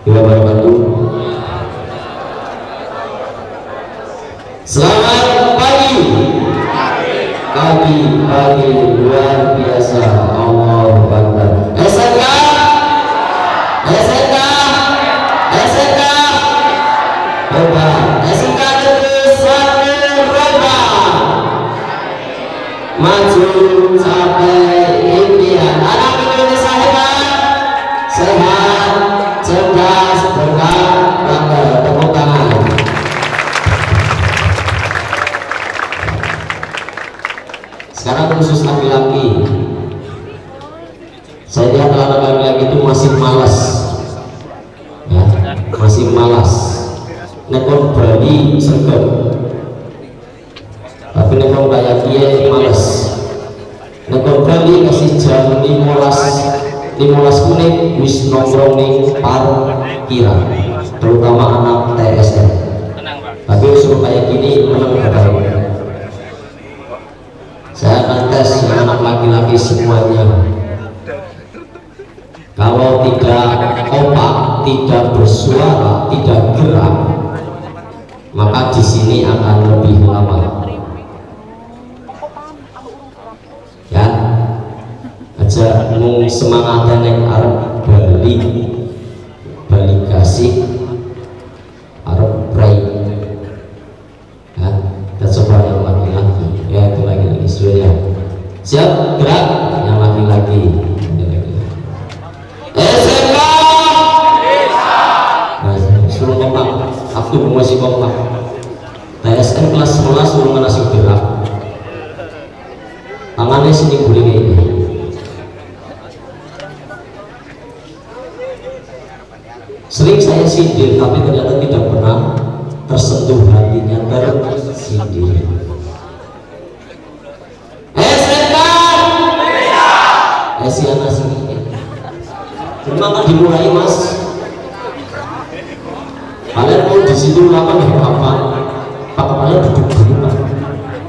wabarakatuh. Selamat pagi. Pagi luar biasa. Allahu Akbar. SMK hebat. SMK Negeri 1 Rembang maju sampai impian. Anak Indonesia hebat, sehat, cerdas, berkah, bangga. Tepuk tangan. Sekarang khusus laki-laki, saya lihat anak laki-laki itu masih malas, ya, masih malas. Nekon Bali sergap, tapi nekon kayak dia malas. Nekon Bali kasih jam 15 menit wis nongkrong ning parkiran, terutama anak TSN. Tapi usul kayak gini memang berbahaya. Saya akan tes anak laki-laki semuanya. Kalau tidak kompak, tidak bersuara, tidak gerak, maka di sini akan lebih lama. Ya, aja mung semangatnya neng arep balik kasih arep pray. Ya, kita coba yang laki-laki. Ya, itu lagi sebenarnya. Siap, gerak yang laki-laki. SMK suruh kompak, aku masih kompak. TSN kelas 11 suruh ngasih gerak. Tangannya sini guling ini. Sering saya sindir, tapi ternyata tidak pernah tersentuh hatinya tersindir. SMK Asiana sini. Cuma kan dimulai mas. Kalian mau di situ apa nih apa? Pak kepala duduk dulu pak.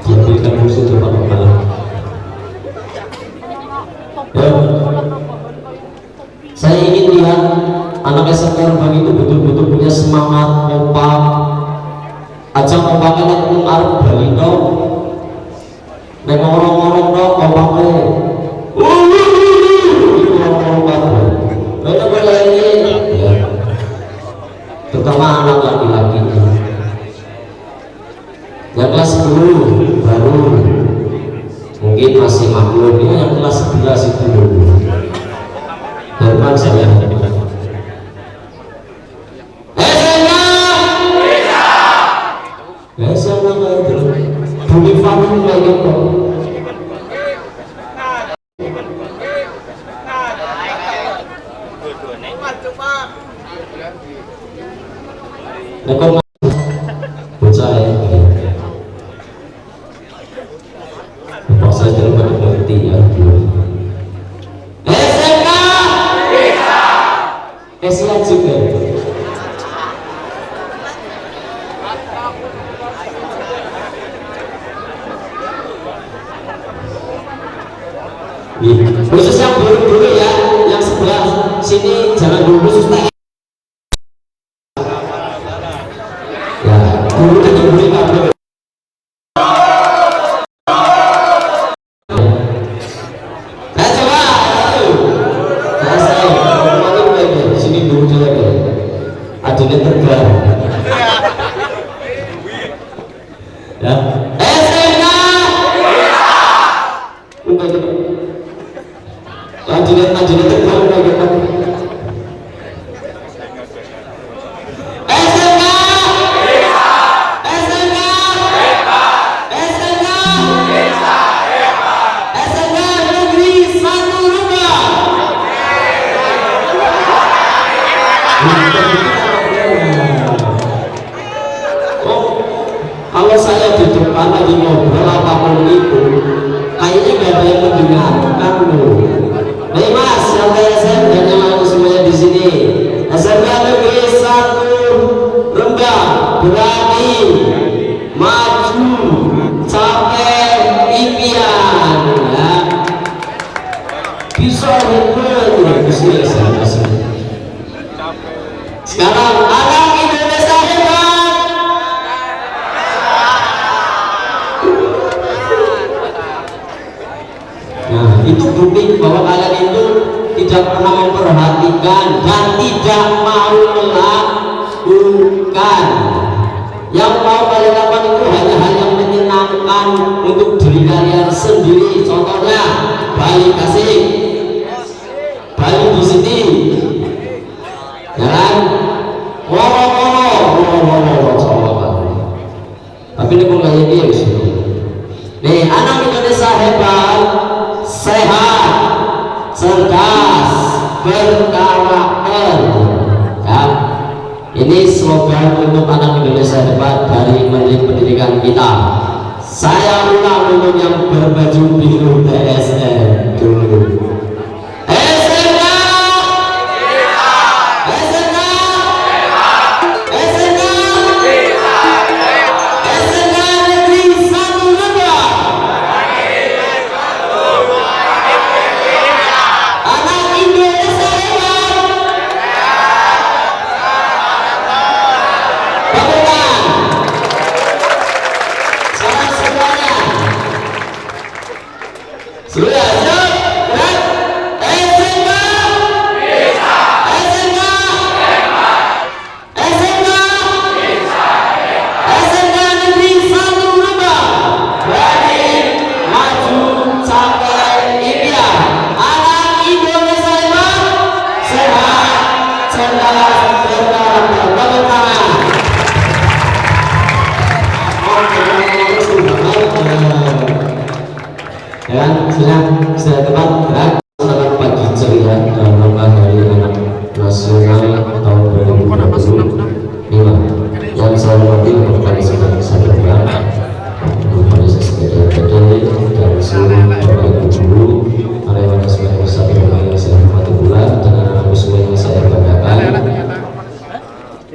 Diambilkan kursi itu pak kepala. Ya. Saya ingin lihat anak SMK Rembang itu betul-betul punya semangat kompak. Aja kompaknya nek mung arep bali to. Nek ngorong-ngorong to kompaknya. Itu ngorong kabeh. Lalu ini ya. Terutama anak laki-laki. Yang kelas 10 baru mungkin masih maklum, ya yang kelas 11 itu dulu. Hormat saya. Biasa nama itu bumi farm kayak gitu. Nekon bocah ya. Bapak saya terima mengerti ya. SMK Asia juga. Khusus yang dulu ya, yang sebelah sini jangan dulu khusus tanya. Ya, dulu kan dulu nggak boleh. Nah coba, saya ngomongin lagi, sini dulu lagi. Adanya tegar. Ya, SMK. Lanjutnya terbang lagi kan. SMK Negeri 1 Rembang. Oh, kalau saya di depan lagi ngobrol apapun itu, kayaknya gak ada yang mendengarkan loh. Baik mas, yang TSN dan yang lain semuanya di sini. SMK Negeri 1 Rembang berani maju sampai impian, ya. Bisa hebat ya, bisa. Sekarang anak Indonesia hebat. Nah, itu bukti bahwa kalian itu tidak pernah memperhatikan dan tidak mau melakukan. Yang mau kalian lakukan itu hanya hal yang menyenangkan untuk diri kalian sendiri. Contohnya Bali Kasih, Bali di sini, ya kan? Tapi ini kok kayak dia di sini. Nih, anak Indonesia hebat, sehat, cerdas, berkarakter. Ya, ini slogan untuk anak Indonesia hebat dari Menteri Pendidikan kita. Saya ulang untuk yang berbaju biru TSN dulu. Saya teman gerak selamat pagi ceria dalam lomba hari anak nasional tahun 2025 yang saya hormati kepada saya terbang kepada saya dan seluruh bapak ibu guru karyawan sebagai besar yang saya hormati pula dan anak-anak semua yang saya banggakan.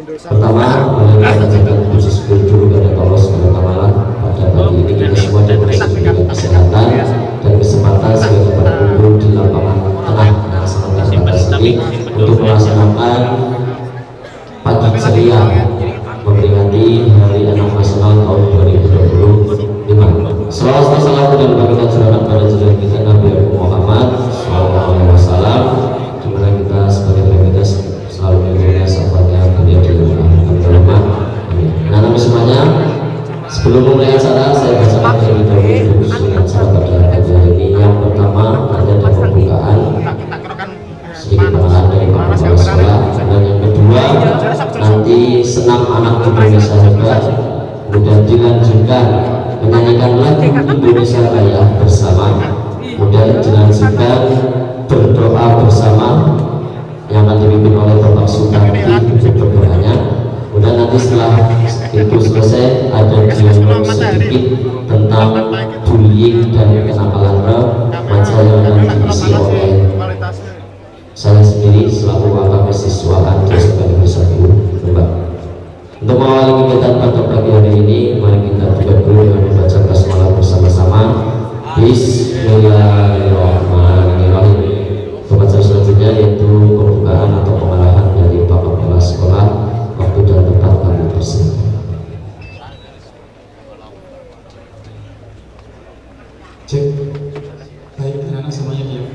Pertama, mari kita panjatkan puji syukur dulu kepada Allah Subhanahu wa Ta'ala pada pagi ini kita semua diberi kesehatan dan kesempatan sebagai berkumpul di lapangan tengah yang sangat terbatas ini untuk melaksanakan pagi ceria memperingati Hari Anak Nasional tahun 2025. Selawat salam dan bagian curahkan pada junjungan kita Nabi Muhammad SAW, di mana kita sebagai kita selalu mengingatnya sahabatnya beliau di rumah. Nah, nabi semuanya, sebelum mulai acara saya bacakan terlebih dahulu surat sahabat pada pagi hari ini. Yang pertama ada pembukaan sedikit pengenalan dari kepala sekolah, dan yang kedua nanti senam anak Indonesia hebat, kemudian dilanjutkan menyanyikan lagu Indonesia Raya bersama, kemudian dilanjutkan berdoa bersama yang akan dipimpin oleh Bapak Sukarti untuk berdoanya. Kemudian nanti setelah itu selesai ada dialog sedikit tentang bullying dan kenakalan remaja yang akan diisi oleh saya sendiri selaku wakil siswa Anda sebagai bersatu. Untuk mengawali kegiatan pada pagi hari ini, mari kita buka dulu dengan membaca basmalah bersama-sama. Bismillahirrahmanirrahim. Pembacaan selanjutnya yaitu pembukaan atau pengarahan dari Bapak Kepala Sekolah. Waktu dan tempat kami bersiap. Cek. Baik, anak-anak semuanya diam.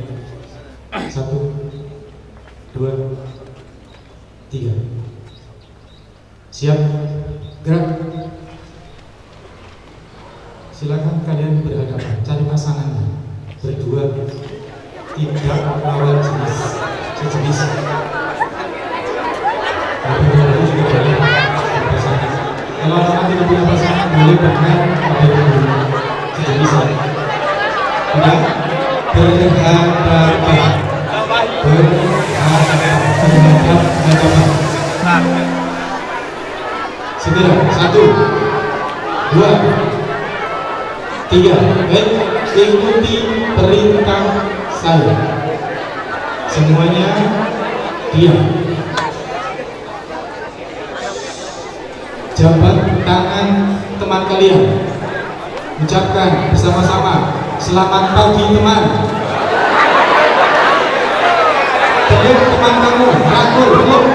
1, 2, 3. Siap. Gerak. Silakan kalian berhadapan, cari pasangannya. Berdua, tidak lawan jenis, sejenis. Berdua juga boleh berpasangan. Kalau orang tidak punya pasangan, boleh bahkan ada sejenis. Sudah berhadapan, segera 1, 2, 3. Baik, ikuti perintah saya. Semuanya diam. Jabat tangan teman kalian. Ucapkan bersama-sama, selamat pagi teman. Peluk teman kamu, rangkul, peluk.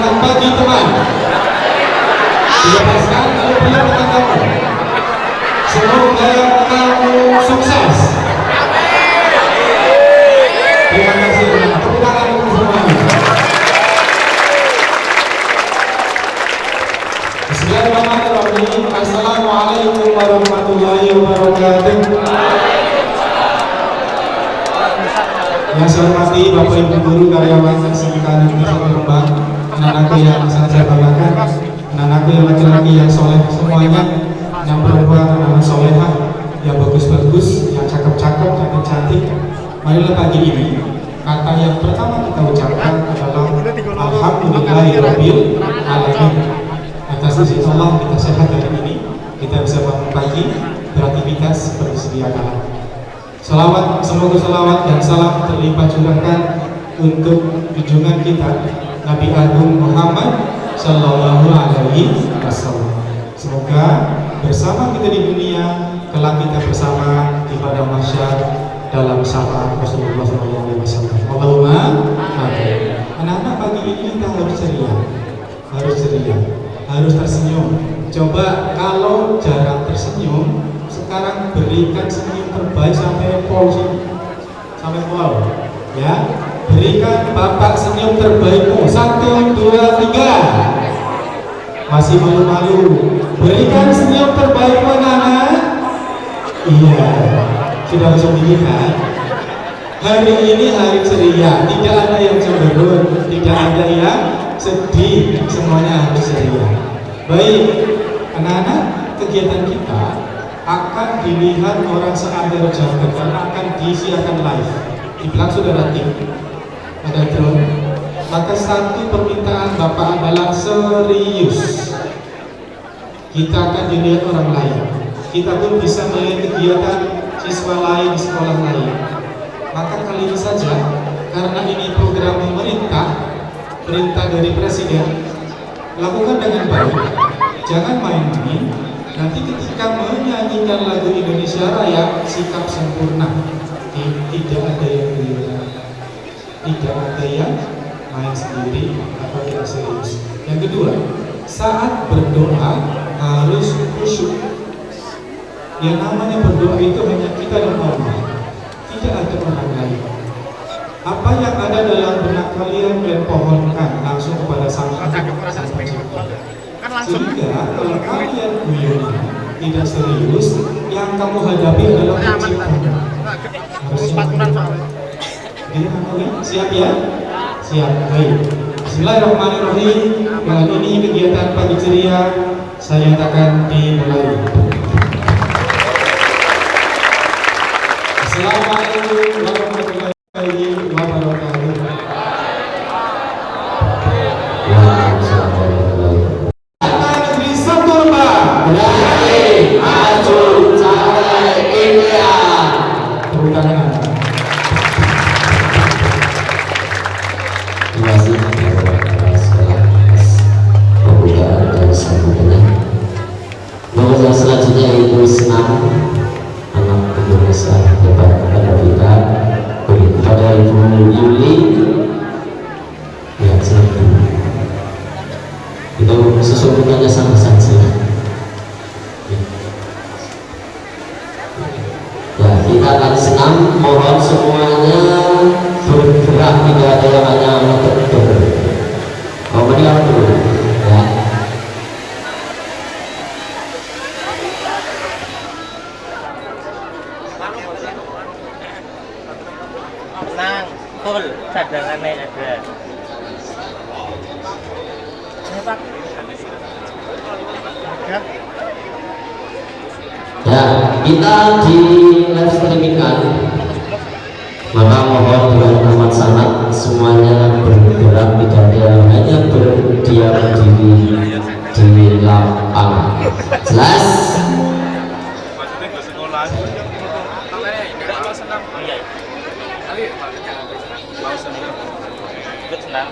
Selamat pagi teman. Dilepaskan lalu biar kamu. Semoga kamu sukses. Terima kasih. Tepuk tangan untuk semuanya. Bismillahirrahmanirrahim. Assalamualaikum warahmatullahi wabarakatuh. Yang saya hormati Bapak Ibu Guru, karyawan sekitar Universitas Rembang, anak-anakku yang sangat saya banggakan, anak-anakku yang laki-laki yang soleh semuanya, yang perempuan anak solehah, yang bagus-bagus, yang cakep-cakep, cantik-cantik. Marilah pagi ini kata yang pertama kita ucapkan adalah Alhamdulillahirabbil alamin. Atas izin Allah kita sehat hari ini, kita bisa bangun pagi, beraktivitas seperti sedia kala. Salawat, semoga salawat dan salam terlimpah curahkan untuk junjungan kita Nabi Agung Muhammad Sallallahu Alaihi Wasallam. Semoga bersama kita di dunia, kelak kita bersama di padang mahsyar dalam syafaat Rasulullah Sallallahu Alaihi Wasallam. Allahumma amin. Anak-anak pagi ini kita harus ceria, harus tersenyum. Coba kalau jarang tersenyum, sekarang berikan senyum terbaik sampai pol sini, sampai pulau, ya. Berikan Bapak senyum terbaikmu. 1, 2, 3. Masih malu-malu. Berikan senyum terbaikmu, anak-anak. Iya, sudah langsung dilihat. Hari ini hari ceria, tidak ada yang cemberut, tidak ada yang sedih, semuanya harus ceria. Baik, anak-anak, kegiatan kita akan dilihat orang seantero jagat karena akan disiarkan live. Di belakang saudara tim ada drone. Maka satu permintaan Bapak adalah serius. Kita akan dilihat orang lain. Kita pun bisa melihat kegiatan siswa lain di sekolah lain. Maka kali ini saja, karena ini program pemerintah, perintah dari Presiden, lakukan dengan baik. Jangan main-main. Nanti ketika menyanyikan lagu Indonesia Raya, sikap sempurna. Tidak ada yang beda, tidak ada yang main sendiri atau tidak serius. Yang kedua, saat berdoa harus khusyuk. Yang namanya berdoa itu hanya kita dan Allah, tidak ada orang lain. Apa yang ada dalam benak kalian pohonkan langsung kepada Sang Pencipta. Sehingga kalau kalian guyon tidak serius, yang kamu hadapi adalah pencipta. Siap ya? Siap. Baik. Bismillahirrahmanirrahim. Kali ini kegiatan pagi ceria saya nyatakan dimulai. Assalamualaikum warahmatullahi wabarakatuh. Selanjutnya Ibu Senam anak Indonesia hebat kepada kita, kepada Ibu Yuli ya, silakan. Itu sesungguhnya sama saja ya, kita akan senam. Mohon semuanya bergerak, tidak ada yang hanya menonton. Mau mendengar dulu ya. Tenang, full, cadangannya ada. Ini Pak. Ya, kita di live streaming kan, maka mohon dengan amat sangat semuanya bergerak, tidak ada yang hanya berdiam diri di lapangan. Jelas? Ikut senang.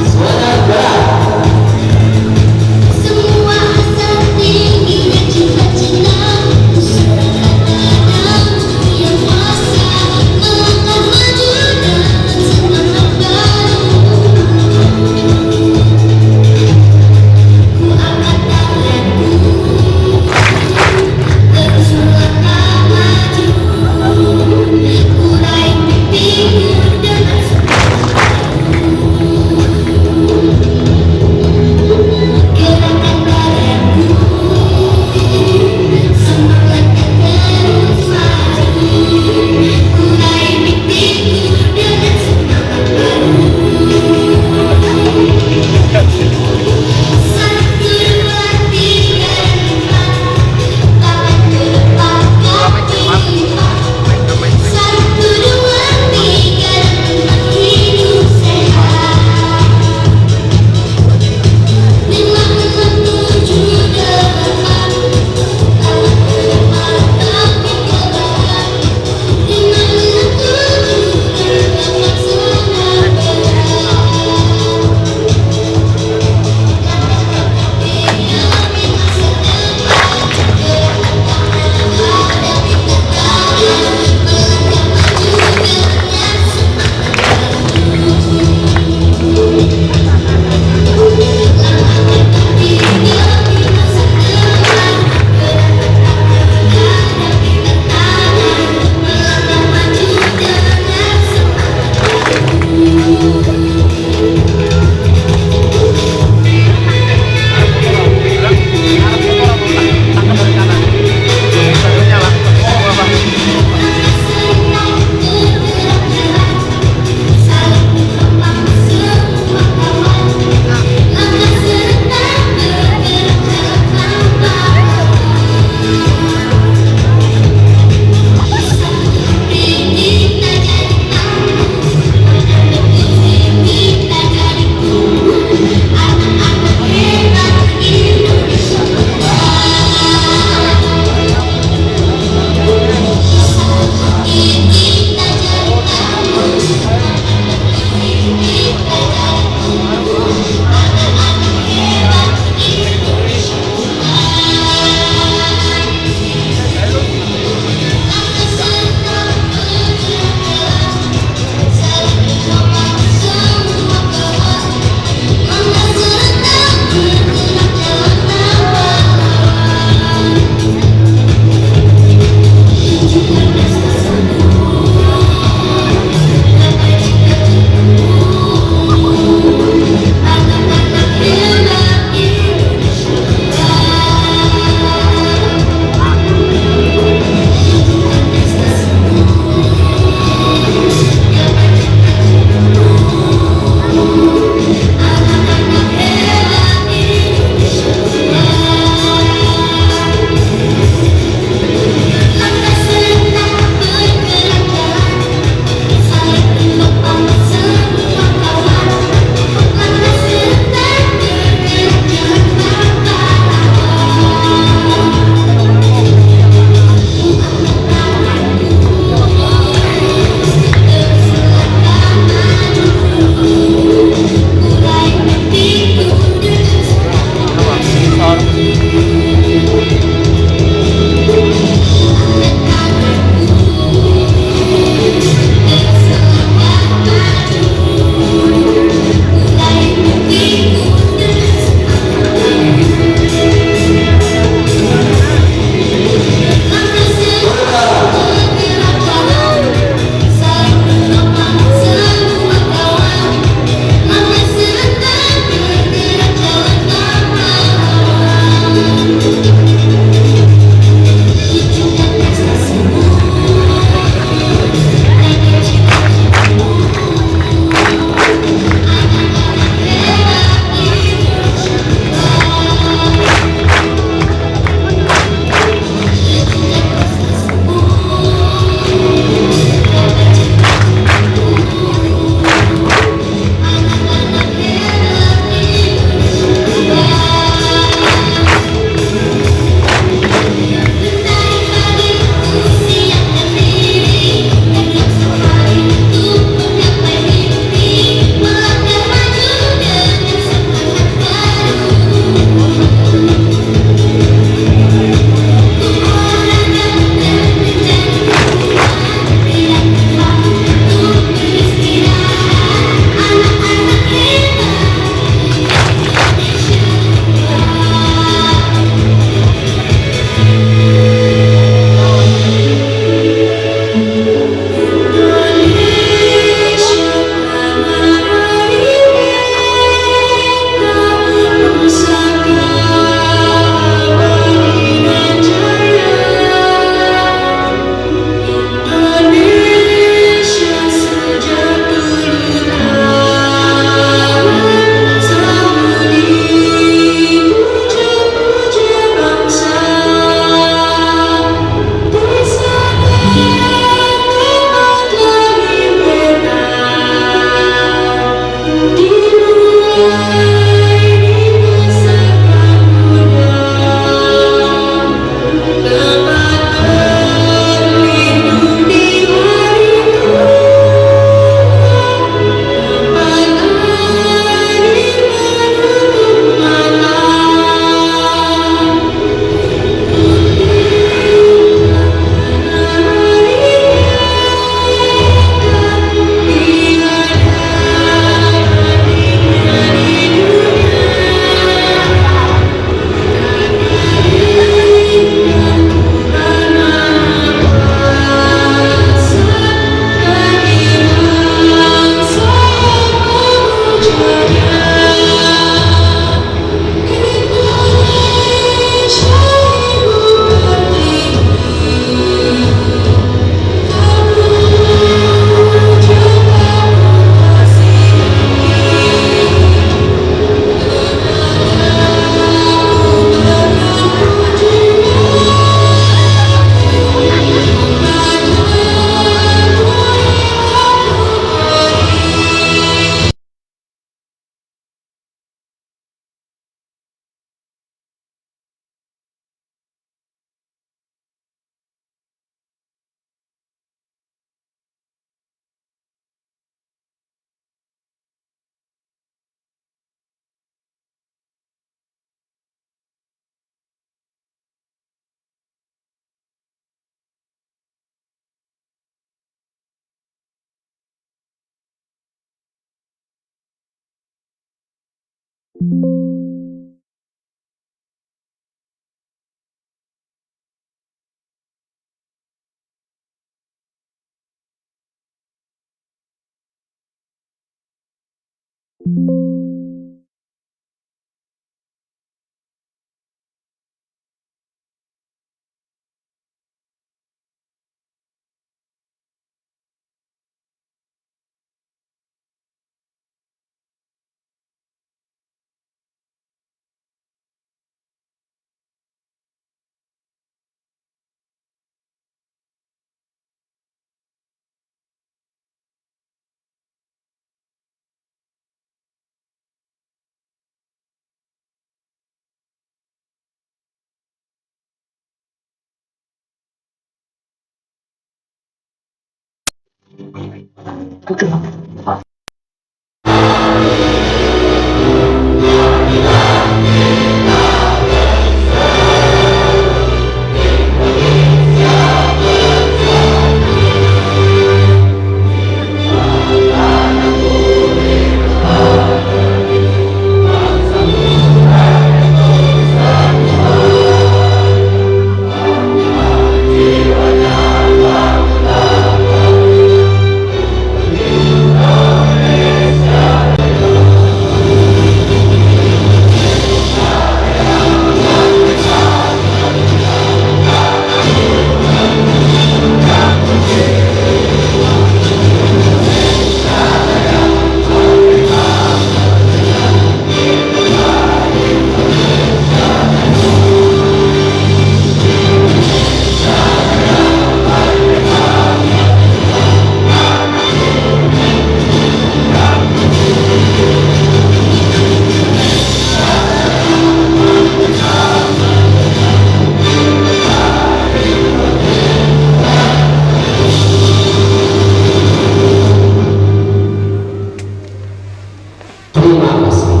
Terima kasih.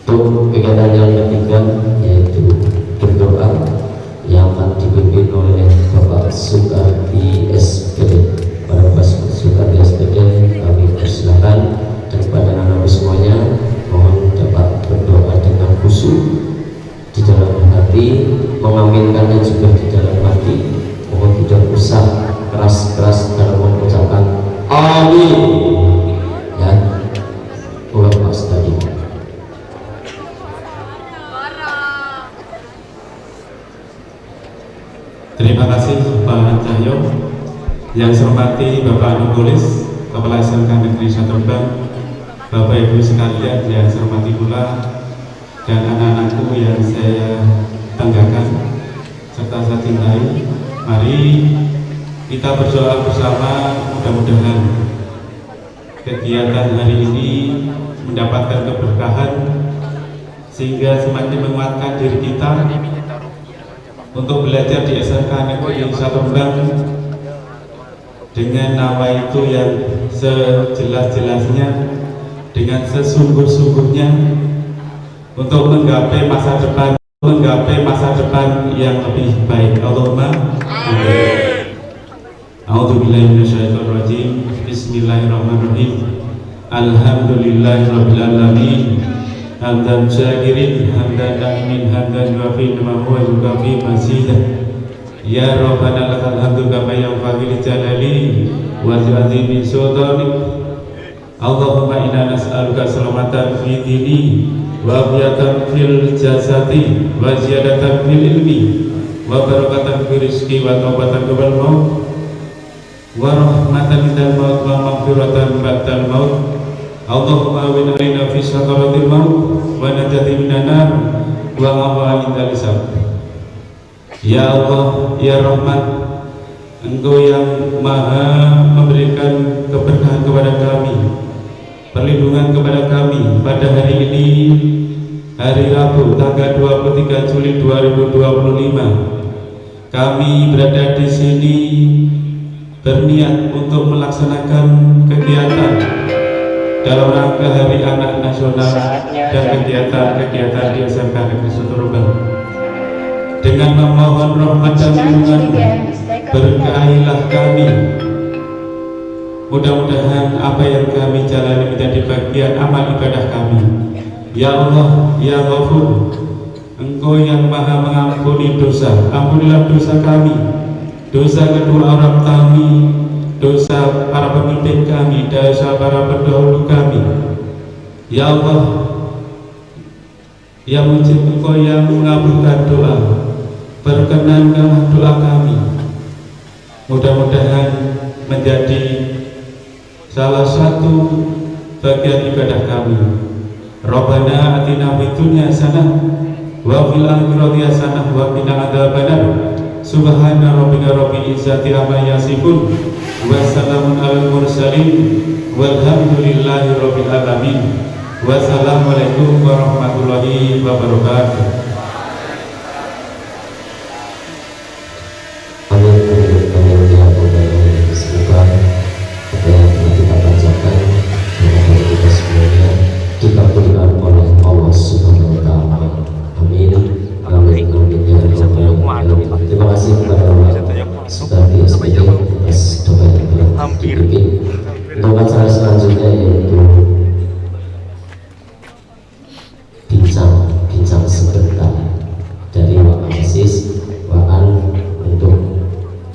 Untuk kegiatan yang ketiga yaitu berdoa yang akan dipimpin oleh Bapak Sukarti SPD. Para Bapak Sukarti SPD kami persilakan, dan kepada anak-anak semuanya mohon dapat berdoa dengan khusyuk di dalam hati, mengaminkan dan juga di dalam hati. Mohon tidak usah keras-keras dalam mengucapkan amin. Ya, ulang pas tadi. Terima kasih Pak Cahyo. Yang saya hormati Bapak Nugulis, Kepala SMK Negeri Saturbang, Bapak Ibu sekalian yang saya hormati pula, dan anak-anakku yang saya banggakan serta saya cintai. Mari kita berdoa bersama, mudah-mudahan kegiatan hari ini mendapatkan keberkahan sehingga semakin menguatkan diri kita untuk belajar di SMK Negeri Saturbang dengan nama itu yang sejelas-jelasnya, dengan sesungguh-sungguhnya, untuk menggapai masa depan yang lebih baik. Allahumma amin. A'udzubillahi minasyaitonirrajim. Bismillahirrahmanirrahim. Alhamdulillahirabbil alamin. Hamdan syakirin, hamdan na'imin, hamdan yuafi ni'amahu wa yukafi mazidah. Ya Rabbana lakal hamdu kama yanbaghi li jalali wa azimi sultanik. Allahumma inna nas'aluka salamatan fi dini wa afiyatan fil jasadi wa ziyadatan fil ilmi wa barakatan fi rizqi wa taubatan qabla maut wa rahmatan indal maut wa maghfiratan ba'dal maut. Allahumma awinna fi sakaratil maut wa najati minan nar wa awa indal hisab. Ya Allah, Ya Rahman, Engkau yang maha memberikan keberkahan kepada kami, perlindungan kepada kami pada hari ini, hari Rabu tanggal 23 Juli 2025. Kami berada di sini berniat untuk melaksanakan kegiatan dalam rangka Hari Anak Nasional dan kegiatan-kegiatan di SMK Negeri Saturbang. Dengan memohon rahmat dan lindungan-Mu, berkahilah kami, Mudah-mudahan apa yang kami jalani menjadi bagian amal ibadah kami. Ya Allah, Ya Ghafur, Engkau yang maha mengampuni dosa. Ampunilah dosa kami, dosa kedua orang kami, dosa para pemimpin kami, dosa para pendahulu kami. Ya Allah, Ya Mujib, Engkau yang mengabulkan doa, berkenankanlah doa kami. Mudah-mudahan menjadi salah satu bagian ibadah kami. Rabbana atina fid dunya hasanah wa fil akhirati hasanah wa qina adzabannar. Subhana rabbika rabbil izzati amma yasifun wa salamun alal mursalin walhamdulillahi rabbil alamin. Wassalamualaikum warahmatullahi wabarakatuh. dikabulkan oleh Allah Subhanahu wa taala. Amin. Amin. Amin ya rabbal alamin. Terima kasih kepada Allah sebagai SPD atas doa yang telah dipimpin. Untuk acara selanjutnya yaitu bincang sebentar dari Wak Aziz Waan untuk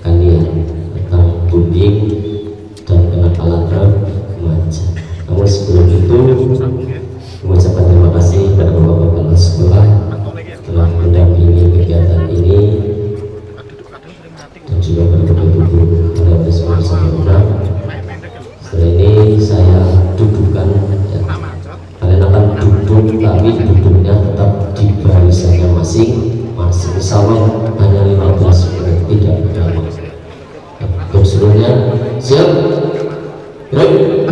kalian tentang tuding dan alat remaja. Namun sebelum itu mengucapkan terima kasih kepada Bapak Kepala Sekolah telah mendampingi kegiatan ini dan juga kepada Ibu pada semua saudara. Setelah ini saya dudukkan ya. Kalian akan duduk tapi duduknya tetap di barisannya masing-masing. Insyaallah hanya 15 menit tidak lama. Untuk seluruhnya siap? Baik,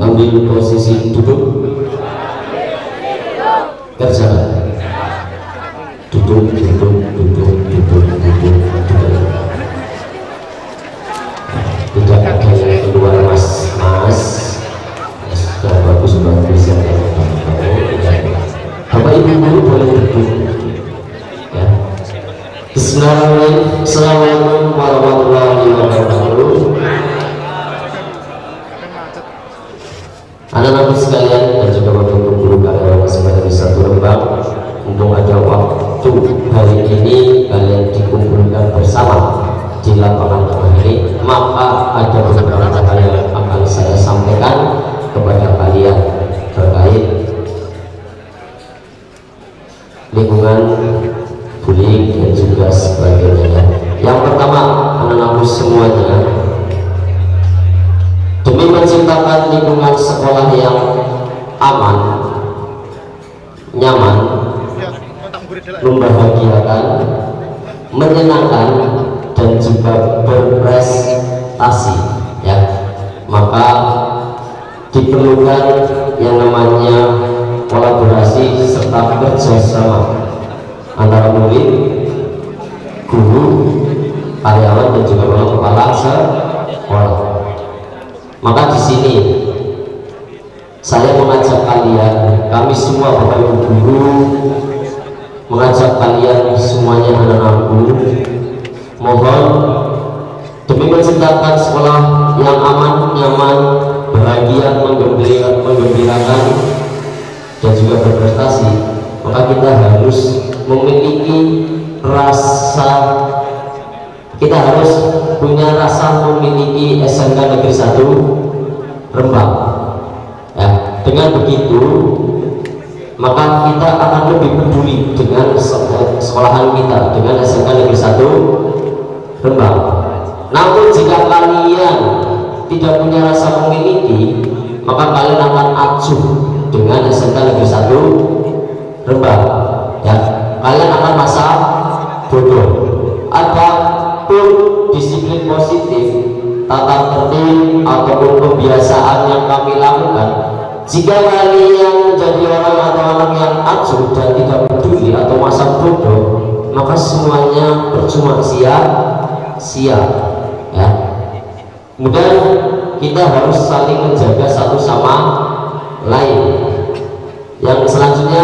ambil posisi duduk. Kerja. Duduk. Tidak ada yang keluar mas. Sudah bagus yang kamu. Bapak Ibu guru boleh duduk. Ya. Bismillahirrahmanirrahim. Assalamualaikum warahmatullahi wabarakatuh. Anak-anak sekalian dan juga bapak guru karyawan semuanya di satu Rembang, untuk ada waktu hari ini kalian dikumpulkan bersama di lapangan tengah ini, maka ada beberapa hal yang akan saya sampaikan kepada kalian terkait lingkungan bullying dan juga sebagainya. Yang pertama, anak-anak semuanya, demi menciptakan lingkungan sekolah yang aman, nyaman, membahagiakan, menyenangkan, dan juga berprestasi, ya, maka diperlukan yang namanya kolaborasi serta kerjasama antara murid, guru, karyawan, dan juga kepala sekolah. Maka di sini saya mengajak kalian, kami semua bapak ibu guru, mengajak kalian semuanya anak-anakku, mohon demi menciptakan sekolah yang aman, nyaman, bahagia, menggembirakan, dan juga berprestasi, maka kita harus memiliki rasa, kita harus punya rasa memiliki SMK Negeri 1 Rembang. Ya, dengan begitu maka kita akan lebih peduli dengan sekolahan kita, dengan SMK Negeri 1 Rembang. Namun jika kalian tidak punya rasa memiliki, maka kalian akan acuh dengan SMK Negeri 1 Rembang. Ya, kalian akan merasa bodoh. Adapun disiplin positif, tata tertib ataupun kebiasaan yang kami lakukan, jika kalian menjadi orang atau anak yang acuh dan tidak peduli atau masa bodoh, maka semuanya percuma, sia-sia, ya. Kemudian kita harus saling menjaga satu sama lain. Yang selanjutnya,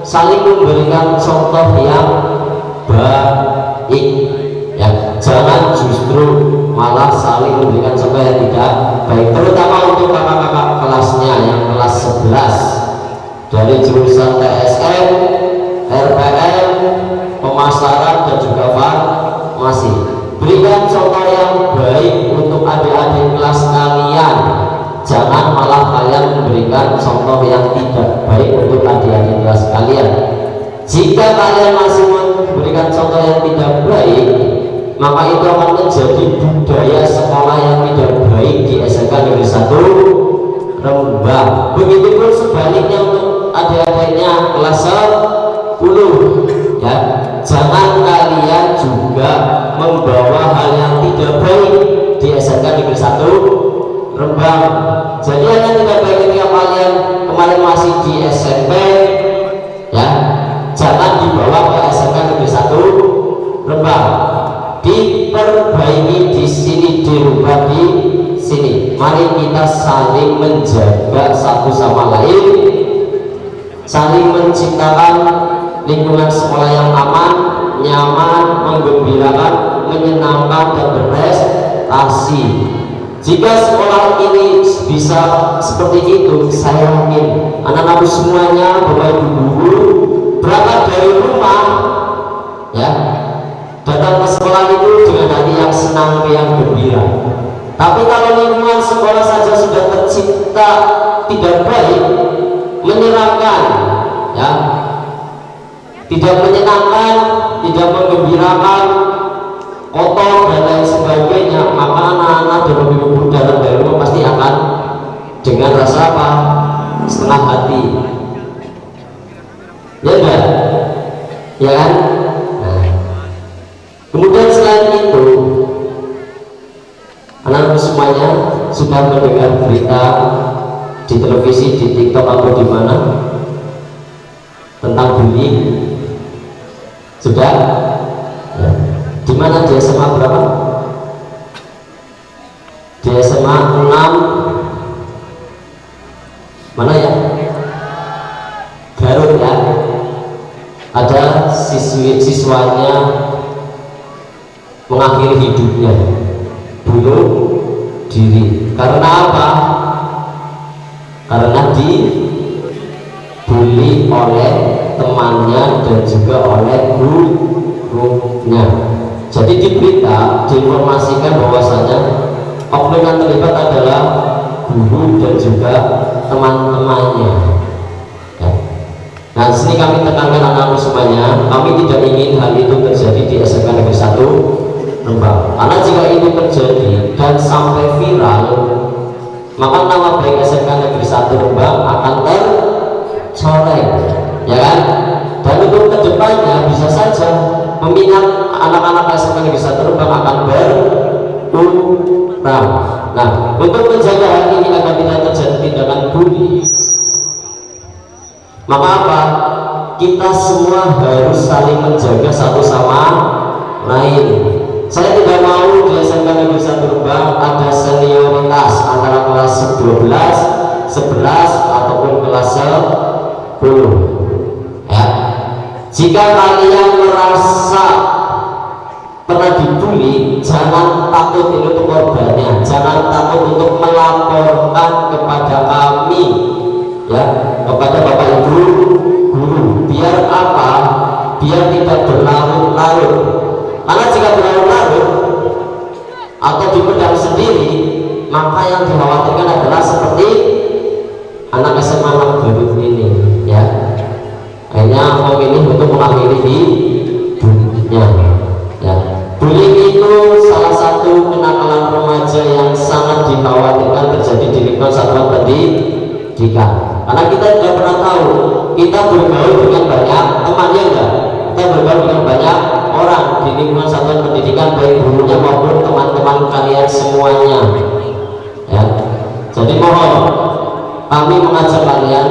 saling memberikan contoh yang baik, ya. Jangan justru malah saling memberikan contoh yang tidak baik, terutama untuk kakak-kakak kelasnya yang kelas 11 dari jurusan TSM, RPM, pemasaran dan juga farmasi. Berikan contoh yang baik untuk adik-adik kelas kalian, jangan malah kalian memberikan contoh yang tidak baik untuk adik-adik kelas kalian. Jika kalian masih memberikan contoh yang tidak baik, maka itu akan menjadi budaya sekolah yang tidak baik di SMK Negeri 1 Rembang. Begitupun sebaliknya untuk adik-adiknya kelas 10 ya, jangan kalian juga membawa hal yang tidak baik di SMK Negeri 1 Rembang. Jadi yang tidak baik ketika kalian kemarin masih di SMP ya, jangan dibawa ke SMK Negeri 1 Rembang, diperbaiki di sini, dirubah di sini. Mari kita saling menjaga satu sama lain, saling menciptakan lingkungan sekolah yang aman, nyaman, menggembirakan, menyenangkan dan berprestasi. Jika sekolah ini bisa seperti itu, saya yakin anak-anak semuanya, bapak ibu guru, berangkat dari rumah ya, datang ke sekolah itu dengan hati yang senang, yang gembira. Tapi kalau lingkungan sekolah saja sudah tercipta tidak baik, menyenangkan ya, tidak menyenangkan, tidak menggembirakan, kotor dan lain sebagainya, maka anak-anak dan ibu-ibu datang dari rumah pasti akan dengan rasa apa? Setengah hati. Ya enggak? Ya kan? Nah. Kemudian selain itu, anak-anak semuanya sudah mendengar berita di televisi, di TikTok atau di mana tentang bullying? Sudah? Ya. Di mana di SMA berapa? Di SMA 6 mana ya? Garut ya. Ada siswanya mengakhiri hidupnya, bunuh diri. Karena apa? Karena dibully oleh temannya dan juga oleh gurunya. Jadi di berita diinformasikan bahwasanya oknum yang terlibat adalah guru dan juga teman-temannya ya. Nah sini kami tekankan anak-anak semuanya, kami tidak ingin hal itu terjadi di SMK Negeri 1 Rembang. Karena jika itu terjadi dan sampai viral, maka nama baik SMK Negeri 1 Rembang akan tercoreng ya kan. Dan untuk kedepannya bisa saja peminat anak-anak SMK Negeri 1 Rembang akan berkurang. Nah, untuk menjaga hal ini agar tidak terjadi tindakan bully, maka apa? Kita semua harus saling menjaga satu sama lain. Saya tidak mau di SMK Negeri 1 Rembang ada senioritas antara kelas 12, 11 ataupun kelas 10 ya. Jika kalian merasa pernah dibully, jangan takut ini untuk korbannya, jangan takut untuk melaporkan kepada kami ya, kepada bapak ibu guru. Biar apa? Biar tidak berlarut-larut. Karena jika berlarut-larut atau dipendam sendiri, maka yang dikhawatirkan adalah seperti anak SMA Garut ini ya, hanya memilih untuk mengakhiri hidupnya ya. Bullying itu salah satu kenakalan remaja yang sangat dikhawatirkan terjadi di lingkungan satuan pendidikan. Karena kita tidak pernah tahu, kita bergaul dengan banyak teman ya enggak? Kita bergaul dengan banyak orang di lingkungan satuan pendidikan, baik gurunya maupun teman-teman kalian semuanya ya. Jadi mohon kami mengajak kalian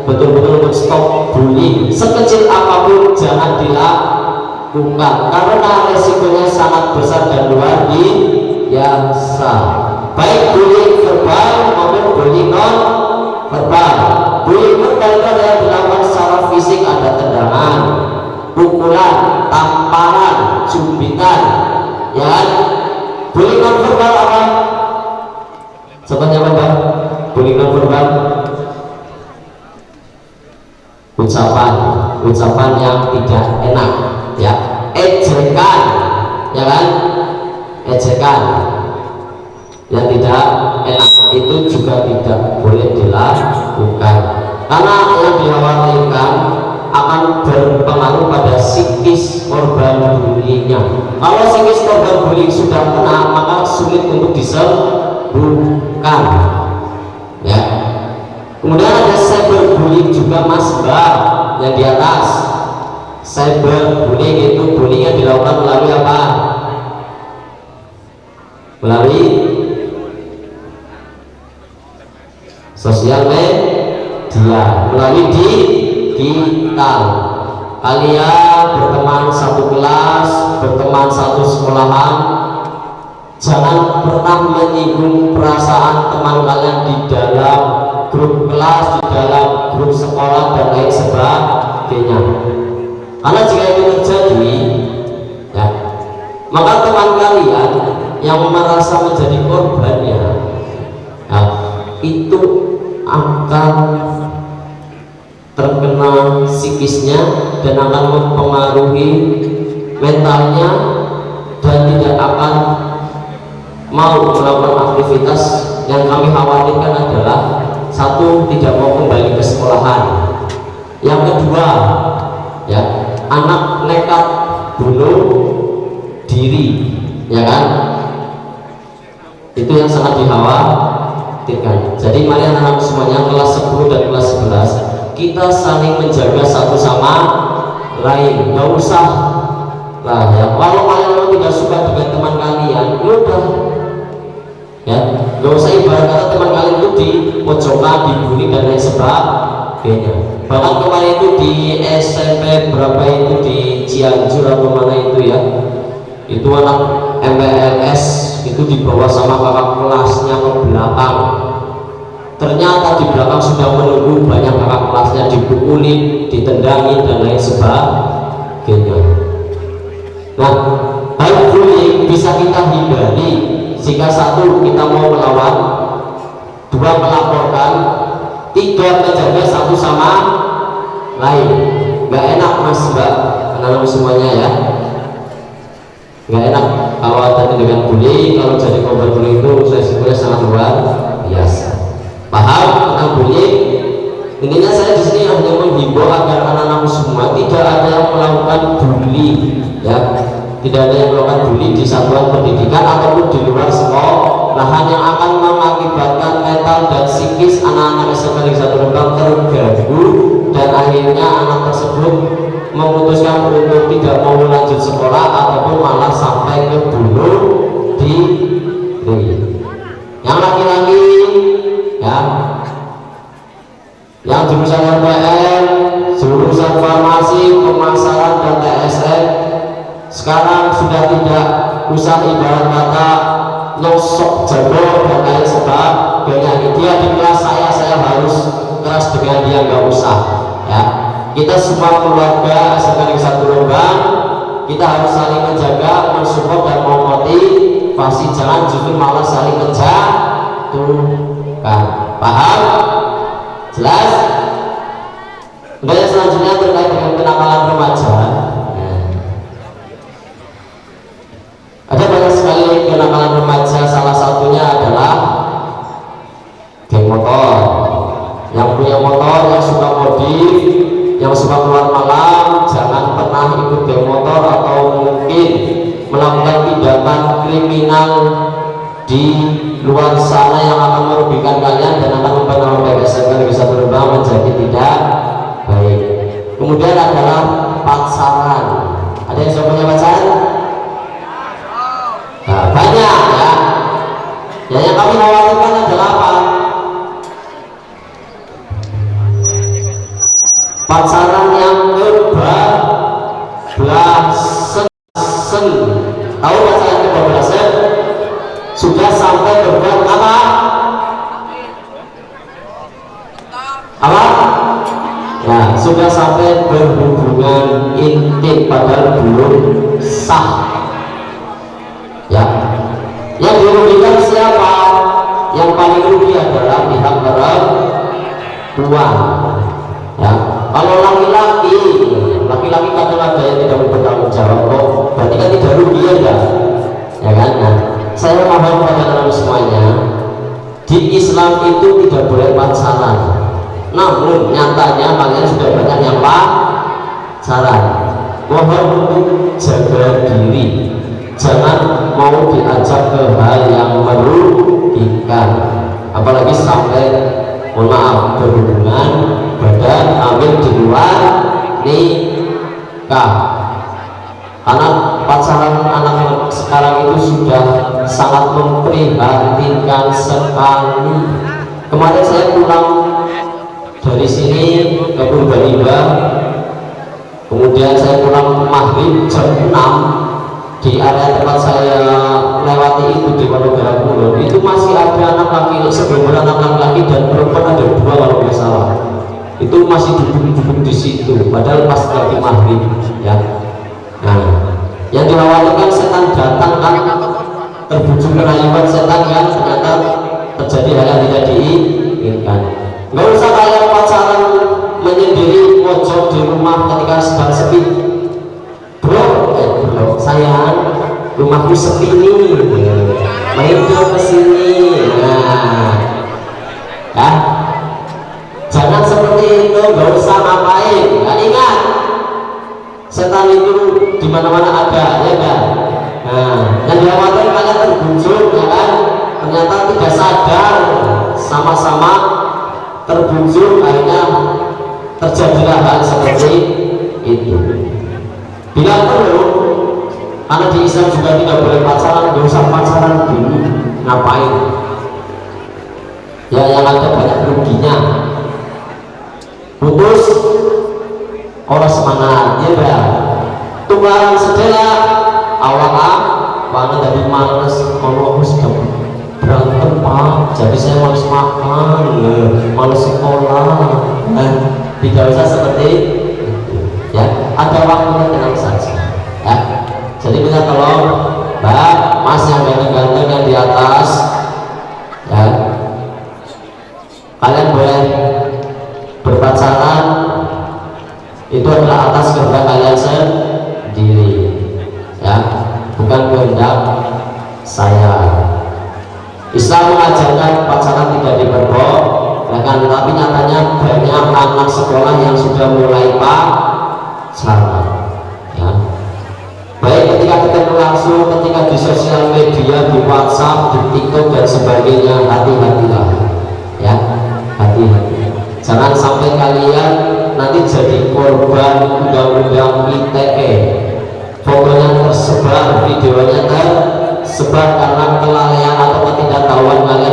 betul-betul untuk stop bullying. Sekecil apapun jangan dilakukan, karena resikonya sangat besar dan luar biasa. Baik bullying verbal maupun bullying non verbal. Bullying verbal itu adalah dilakukan secara fisik, ada tendangan, pukulan, tamparan, cubitan ya. Bullying non verbal apa? Contohnya apa Mbak? Bullying non verbal ucapan yang tidak enak, ya, ejekan, ya kan, ejekan yang tidak enak itu juga tidak boleh dilakukan, karena yang dikhawatirkan akan berpengaruh pada psikis korban bullyingnya. Kalau psikis korban bullying sudah kena, maka sulit untuk disembuhkan, ya. Kemudian ada cyberbullying juga Mas Mbak, yang di atas. Cyberbullying itu bullying yang dilakukan melalui apa? Melalui sosial media, melalui digital. Kalian berteman satu kelas, berteman satu sekolahan, jangan pernah menyinggung perasaan teman kalian di dalam grup kelas, di dalam grup sekolah dan lain sebagainya. Karena jika itu terjadi, ya, maka teman kalian yang merasa menjadi korbannya, ya, itu akan terkena psikisnya dan akan mempengaruhi mentalnya dan tidak akan mau melakukan aktivitas. Yang kami khawatirkan adalah satu, tidak mau kembali ke sekolahan. Yang kedua, ya, anak nekat bunuh diri, ya kan? Itu yang sangat dikhawatirkan. Jadi mari anak-anak semuanya, kelas 10 dan kelas 11, kita saling menjaga satu sama lain. Nggak usah lah, ya, kalau kalian memang tidak suka dengan teman kalian, udah, ya, nggak usah ibarat kata teman kalian itu di pojokan, dibully dan lain sebagainya. Bahkan kemarin itu di SMP berapa itu di Cianjur atau mana itu, ya, itu anak MPLS itu dibawa sama kakak kelasnya ke belakang. Ternyata di belakang sudah menunggu banyak kakak kelasnya, dipukulin, ditendangin dan lain sebagainya. Nah, hal bullying bisa kita hindari jika satu, kita mau melawan, dua, melaporkan, tiga, menjaga satu sama lain. Gak enak Mas Mbak, anak-anak semuanya, ya, gak enak kalau ada dengan bullying. Kalau jadi korban bullying itu saya sangat luar biasa. Paham tentang bullying? Intinya saya di sini hanya menghimbau agar anak-anak semua tidak ada yang melakukan bully, ya, tidak ada yang melakukan bully di satuan pendidikan ataupun di luar sekolahan yang akan mengakibatkan mental dan psikis anak-anak SMK Negeri 1 Rembang terganggu dan akhirnya anak tersebut memutuskan untuk tidak mau lanjut sekolah ataupun malah sampai ke bunuh diri. Yang laki-laki, ya, yang jurusan RPM, jurusan farmasi, pemasaran dan TSN, sekarang sudah tidak usah ibarat kata nyosok jago dan lain sebagainya. Dia di kelas saya harus keras dengan dia, nggak usah, ya. Kita semua keluarga SMK Negeri 1 Rembang, kita harus saling menjaga, mensupport dan memotivasi, jangan justru malah saling menjatuhkan. Paham? Jelas? Kemudian selanjutnya terkait dengan kenakalan remaja. Ada banyak sekali kenakalan remaja, salah satunya adalah geng motor. Yang punya motor, yang suka modif, yang suka keluar malam, jangan pernah ikut geng motor atau mungkin melakukan tindakan kriminal di luar sana yang akan merugikan kalian dan akan membuat nama baik SMK Negeri 1 Rembang menjadi tidak baik. Kemudian adalah pacaran. Ada yang sudah punya pacaran? Nah, banyak, ya. Yang kami khawatirkan adalah apa? Pacaran yang kebablasan. Tahu pacaran kebablasan? Sudah sampai berbuat apa? Apa? Nah, sudah sampai berhubungan intim padahal belum sah, ya. Yang dirugikan siapa? Yang paling rugi adalah pihak perempuan. Ya, kalau laki-laki katakanlah ada yang tidak bertanggung jawab, kok berarti kan tidak rugi ya kan? Nah, saya mohon pada teman semuanya, di Islam itu tidak boleh pacaran. Namun nyatanya kalian sudah banyak yang pacaran. Mohon untuk jaga diri, jangan mau diajak ke hal yang merugikan, apalagi sampai mohon maaf berhubungan badan hamil di luar nikah. Karena pacaran anak sekarang itu sudah sangat memprihatinkan sekali. Kemarin saya pulang dari sini ke Purbalingga, kemudian saya pulang maghrib jam 6. Di area tempat saya lewati itu di Wonogara Kulon, itu masih ada anak laki, segerombolan anak laki dan perempuan ada 2 kalau nggak salah. Itu masih duduk-duduk di situ, padahal pas lagi maghrib, ya. Nah, yang dikhawatirkan setan datang kan, terbujuk kerayuan setan kan, ternyata terjadi hal yang tidak diinginkan. Nggak usah kalian pacaran menyendiri pojok di rumah ketika sedang sepi. Bro, sayang, rumahku sepi nih, main dong kesini. Nah, ya, jangan seperti itu, nggak usah ngapain. Kan ingat, setan itu di mana-mana ada, ya kan? Nah, yang dikhawatirkan kalian terbujuk, ya kan? Ternyata tidak sadar, sama-sama terbujuk, akhirnya terjadilah hal seperti itu. Bila perlu, karena di Islam juga tidak boleh pacaran, nggak usah pacaran dulu, ngapain? Ya yang ada banyak ruginya. Putus, orang semangat, ya dah. Tukaran sedela, awalnya dari males, kalau aku sudah berantem pak, jadi saya males makan, males sekolah. Tidak usah seperti itu, ya. Ada waktunya, tenang saja, ya. Jadi minta tolong Mbak, Mas yang ganteng-ganteng yang di atas, ya, kalian boleh berpacaran, itu adalah atas kehendak kalian sendiri, ya, bukan kehendak saya. Islam mengajarkan pacaran tidak diperbolehkan, tapi nyatanya banyak anak sekolah yang sudah mulai pacaran, ya. Baik ketika ketemu langsung, ketika di sosial media, di WhatsApp, di TikTok dan sebagainya, hati-hatilah, ya, hati-hati. Jangan sampai kalian nanti jadi korban undang-undang ITE. Fotonya tersebar, videonya tersebar karena kelalaian atau ketidaktahuan kalian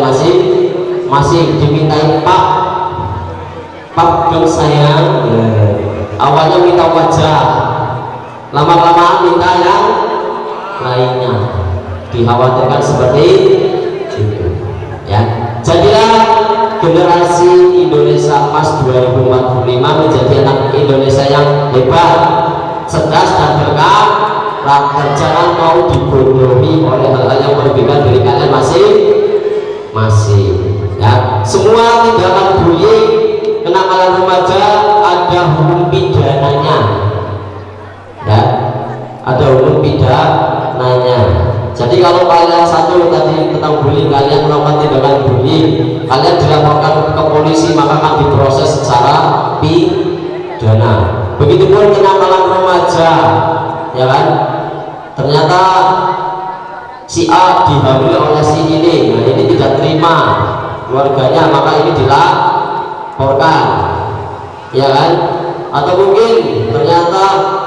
masih dimintai pak dong sayang. Awalnya minta wajah, lama-lama minta yang lainnya. Dikhawatirkan seperti itu, ya. Jadilah generasi Indonesia Emas 2045 menjadi anak Indonesia yang hebat, cerdas dan berkarakter. Jangan mau dibodohi oleh hal-hal yang merugikan diri kalian masing-masing, ya. Semua tindakan bullying, kenakalan remaja ada hukum pidananya, ya, ada hukum pidananya. Jadi kalau kalian satu tadi tentang bullying, kalian melakukan tindakan bullying, kalian dilaporkan ke polisi, maka akan diproses secara pidana. Begitupun kenakalan remaja, ya kan? Ternyata si A dihamili oleh si ini, nah ini tidak terima keluarganya, maka ini dilaporkan, ya kan? Atau mungkin ternyata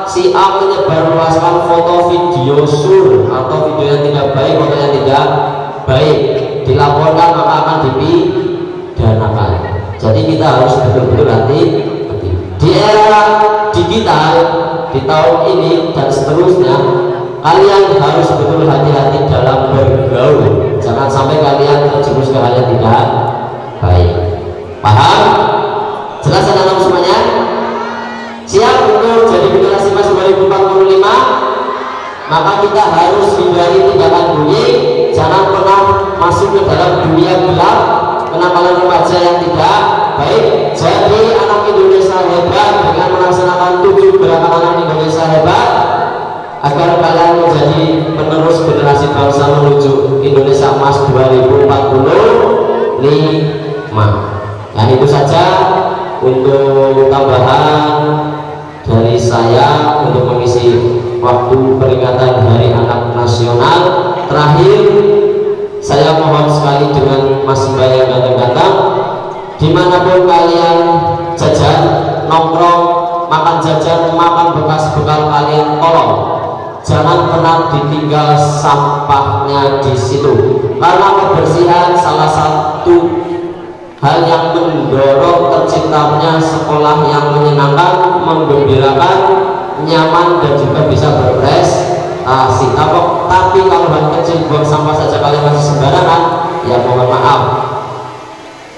si A menyebarluaskan foto video sur atau video yang tidak baik, foto yang tidak baik, dilaporkan, maka akan dipidanakan. Jadi kita harus betul-betul hati-hati. Di era digital, di tahun ini dan seterusnya, kalian harus betul hati-hati dalam bergaul. Jangan sampai kalian terjerumus ke hal yang tidak baik. Paham? Jelas anak-anak semuanya? Siap untuk jadi generasi Emas 2045? Maka kita harus hindari tindakan bullying, jangan amalan remaja yang tidak baik. Jadi anak Indonesia hebat dengan melaksanakan 7 gerakan anak Indonesia hebat agar kalian menjadi penerus generasi bangsa menuju Indonesia Emas 2045. Nah itu saja untuk tambahan dari saya untuk mengisi waktu peringatan Hari Anak Nasional. Terakhir saya mohon sekali dengan Mas Mbak yang datang-datang, dimanapun kalian jajan, nongkrong, makan jajan, makan bekas bekal kalian, tolong jangan pernah ditinggal sampahnya di situ, karena kebersihan salah satu hal yang mendorong terciptanya sekolah yang menyenangkan, menggembirakan, nyaman, dan juga bisa berprestasi. Tapi kalau hal kecil buang sampah saja kalian masih sembarangan, ya mohon maaf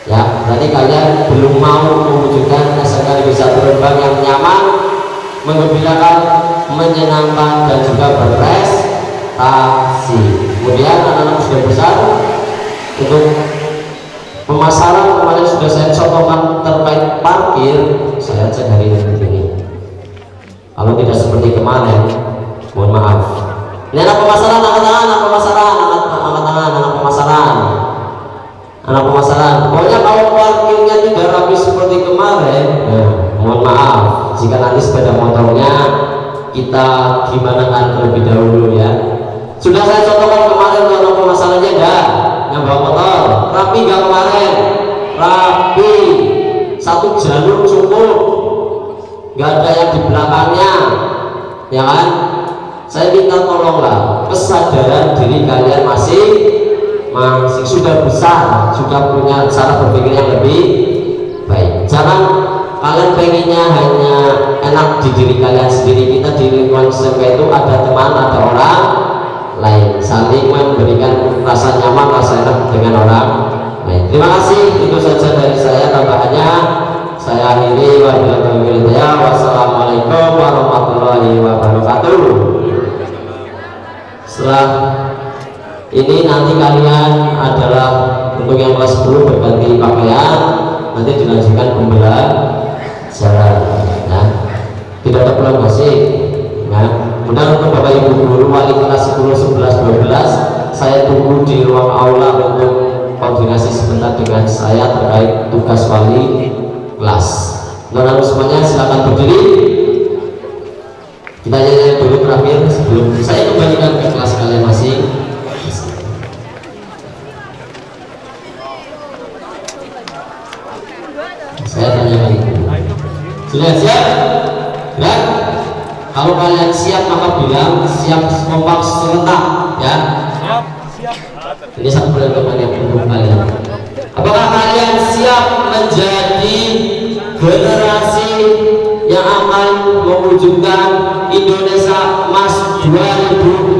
ya, berarti kalian belum mau mewujudkan SMK Bisa Terbang yang nyaman, menggembirakan, menyenangkan, dan juga berprestasi. Kemudian anak-anak sudah besar untuk pemasaran kemarin sudah saya contohkan terkait parkir, saya cek hari ini. Kalau tidak seperti kemarin, mohon maaf. Ini anak pemasaran, angkat tangan, anak pemasaran, angkat tangan, anak pemasaran. Pokoknya kalau parkirnya tidak rapi seperti kemarin, mohon maaf. Jika nanti sepeda motornya kita gimana kan terlebih dahulu ya. Sudah saya contohkan kemarin anak pemasarannya enggak, yang bawa motor rapi nggak kemarin? Rapi, satu jalur cukup, nggak ada yang di belakangnya, ya kan? Saya minta tolonglah kesadaran diri kalian masing sudah besar, sudah punya cara berpikir yang lebih baik. Jangan kalian pengennya hanya enak di diri kalian sendiri. Kita di lingkungan SMK itu ada teman, ada orang lain, saling memberikan rasa nyaman, rasa enak dengan orang lain. Terima kasih, itu saja dari saya. Tambahannya saya akhiri, wassalamualaikum warahmatullahi wabarakatuh. Setelah ini nanti kalian adalah untuk yang kelas 10 berganti pakaian, nanti dilanjutkan pembelajaran ya. Tidak ada pulang balik ya. Kemudian untuk Bapak Ibu guru wali kelas 10, 11, 12 saya tunggu di ruang aula untuk koordinasi sebentar dengan saya terkait tugas wali kelas. Lalu semuanya silakan berdiri. Kita nyanyi dulu terakhir sebelum saya kembalikan ke kelas kalian masing. Saya tanya lagi. Sudah siap? Ya? Kalau kalian siap maka bilang siap, kompak serentak ya. Siap. Ini satu pertanyaan yang untuk kalian. Apakah kalian siap menjadi generasi yang akan mewujudkan Indonesia Emas 2045?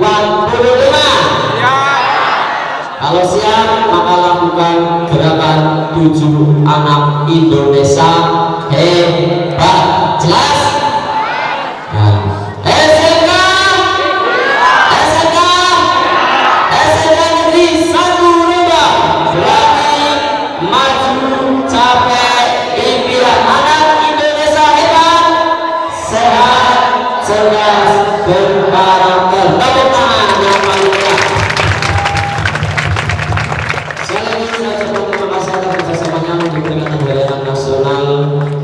Kalau siap maka lakukan gerakan 7 anak Indonesia hebat. Jelas? Nah. SMK Negeri 1 Rembang berani maju capai impian. Anak Indonesia hebat, sehat, cerdas, berkarakter. Tepuk tangan yang paling meriah. Sekali lagi saya ucapkan terima kasih atas kerjasamanya untuk peringatan Hari Anak Nasional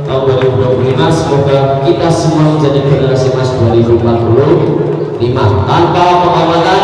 tahun 2025. Semoga kita semua menjadi generasi emas 2045 tanpa pengorbanan,